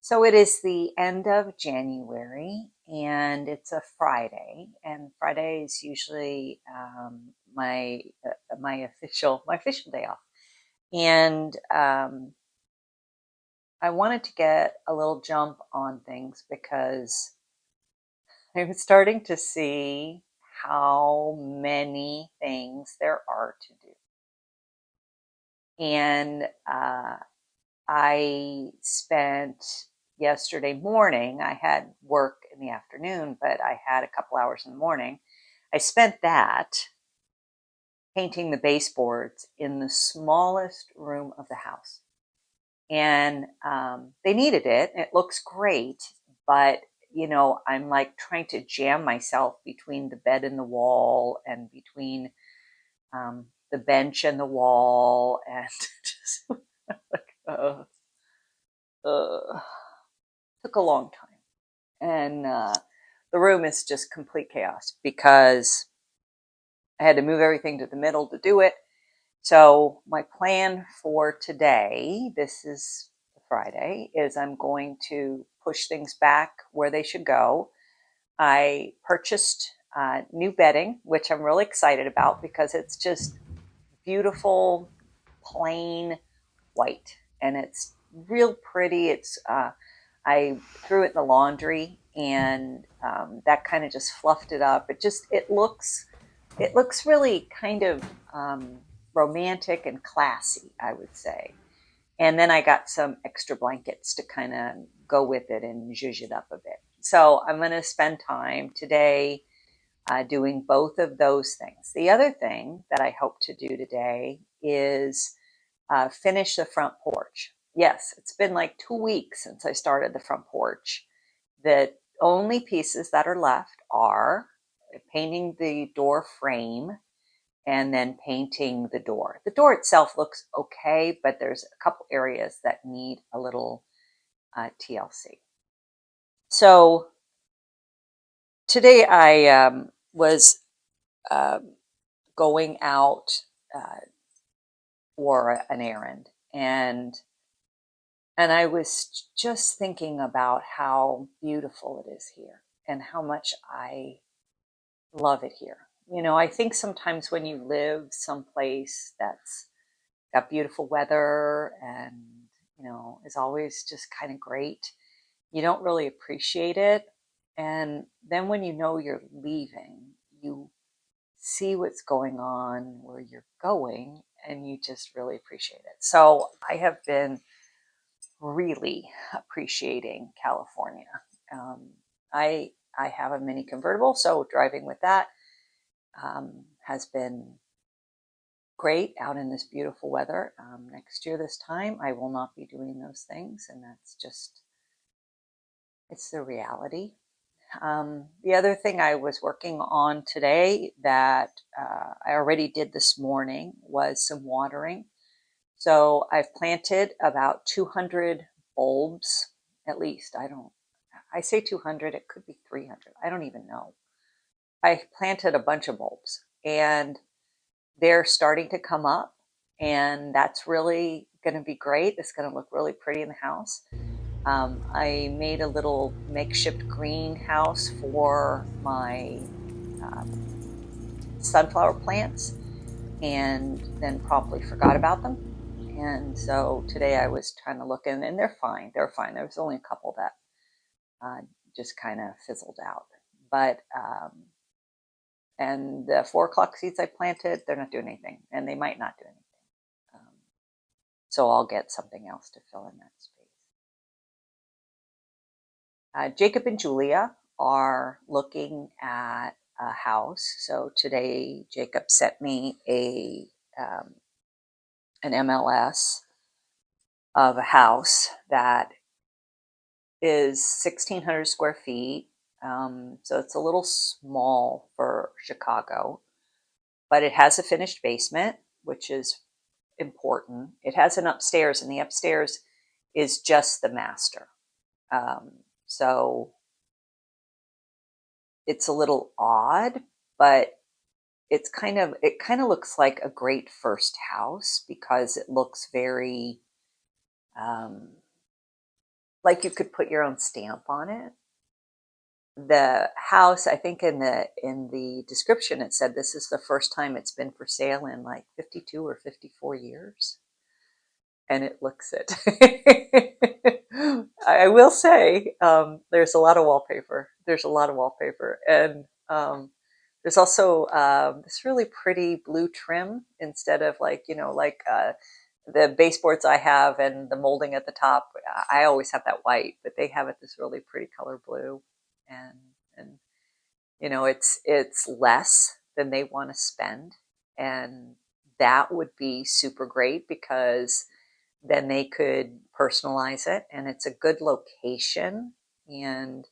So it is the end of January and it's a Friday, and Friday is usually my official day off. And I wanted to get a little jump on things because I'm starting to see how many things there are to do. And I spent yesterday morning, I had work in the afternoon, but I had a couple hours in the morning. I spent that painting the baseboards in the smallest room of the house. And they needed it. It looks great, but I'm like trying to jam myself between the bed and the wall and between the bench and the wall and just like, uh, took a long time. And the room is just complete chaos because I had to move everything to the middle to do it. So my plan for today, this is Friday, is I'm going to push things back where they should go. I purchased new bedding, which I'm really excited about because it's just beautiful, plain white, and it's real pretty. I threw it in the laundry, and that kind of just fluffed it up. It looks really kind of romantic and classy, I would say. And then I got some extra blankets to kind of go with it and zhuzh it up a bit. So I'm going to spend time today doing both of those things. The other thing that I hope to do today is finish the front porch. Yes, it's been like 2 weeks since I started the front porch. The only pieces that are left are painting the door frame and then painting the door. The door itself looks okay, but there's a couple areas that need a little TLC. So today I was uh, going out uh, for an errand, and I was just thinking about how beautiful it is here and how much I love it here. I think sometimes when you live someplace that's got beautiful weather and, is always just kind of great, you don't really appreciate it. And then when you know you're leaving, you see what's going on where you're going and you just really appreciate it. So I have been really appreciating California. Um, I have a mini convertible, so driving with that has been great out in this beautiful weather. Next year, this time, I will not be doing those things, and that's just, it's the reality. The other thing I was working on today that I already did this morning was some watering. So I've planted about 200 bulbs, at least. I say 200, it could be 300. I don't even know. I planted a bunch of bulbs and they're starting to come up, and that's really going to be great. It's going to look really pretty in the house. I made a little makeshift greenhouse for my sunflower plants and then promptly forgot about them. And so today I was trying to look in, and they're fine. They're fine. There was only a couple that just kind of fizzled out. But and the 4 o'clock seeds I planted, they're not doing anything, and they might not do anything. Um, so I'll get something else to fill in that space. Jacob and Julia are looking at a house. So today Jacob sent me an MLS of a house that is 1,600 square feet. So it's a little small for Chicago, but it has a finished basement, which is important. It has an upstairs, and the upstairs is just the master. So it's a little odd, but it kind of looks like a great first house because it looks very like you could put your own stamp on it. The house, I think in the description it said this is the first time it's been for sale in like 52 or 54 years. And it looks it. I will say there's a lot of wallpaper. There's a lot of wallpaper. And there's also this really pretty blue trim instead of like, like the baseboards I have and the molding at the top. I always have that white, but they have it this really pretty color blue. And, and it's less than they want to spend. And that would be super great because then they could personalize it, and it's a good location. And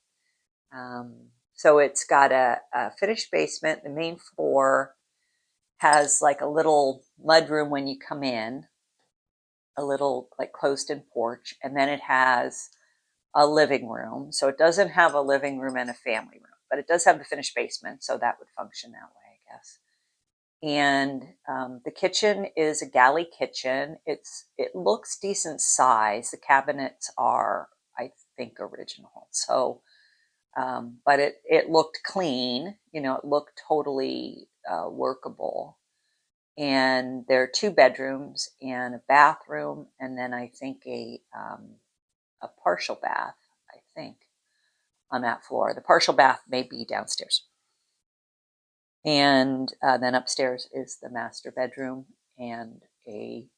so it's got a finished basement. The main floor has like a little mud room when you come in, a little like closed-in porch, and then it has a living room. So it doesn't have a living room and a family room, but it does have the finished basement, so that would function that way, I guess. And the kitchen is a galley kitchen. It looks decent size. The cabinets are, I think, original. So, but it looked clean. It looked totally workable. And there are 2 bedrooms and a bathroom, and then I think a partial bath. I think on that floor. The partial bath may be downstairs. And then upstairs is the master bedroom and a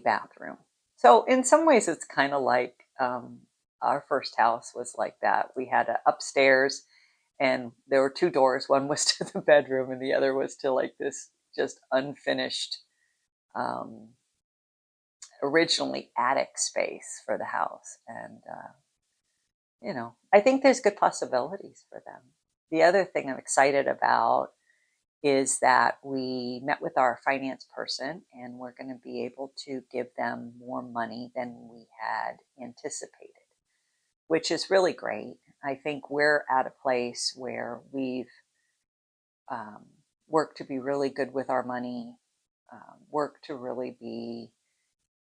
bathroom. So in some ways, it's kind of like our first house was like that. We had a upstairs, and there were 2 doors. One was to the bedroom, and the other was to like this just unfinished, um, originally attic space for the house. And I think there's good possibilities for them. The other thing I'm excited about is that we met with our finance person, and we're going to be able to give them more money than we had anticipated, which is really great. I think we're at a place where we've worked to be really good with our money, worked to really be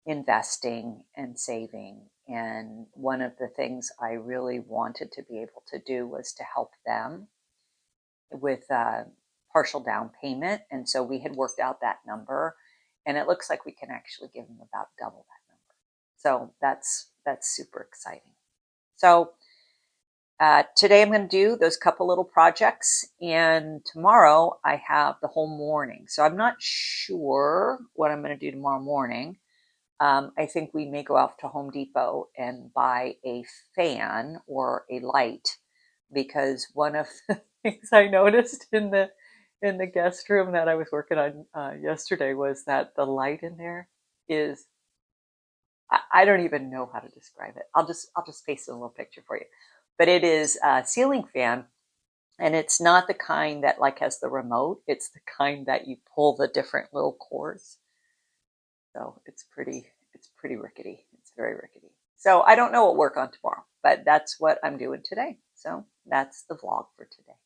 investing and saving. And one of the things I really wanted to be able to do was to help them with partial down payment. And so we had worked out that number, and it looks like we can actually give them about double that number. So that's super exciting. So today I'm going to do those couple little projects, and tomorrow I have the whole morning. So I'm not sure what I'm going to do tomorrow morning. I think we may go out to Home Depot and buy a fan or a light, because one of the things I noticed in the guest room that I was working on yesterday was that the light in there is, I don't even know how to describe it. I'll just paste in a little picture for you. But it is a ceiling fan, and it's not the kind that like has the remote. It's the kind that you pull the different little cords. So it's pretty rickety. It's very rickety. So I don't know what we'll work on tomorrow, but that's what I'm doing today. So that's the vlog for today.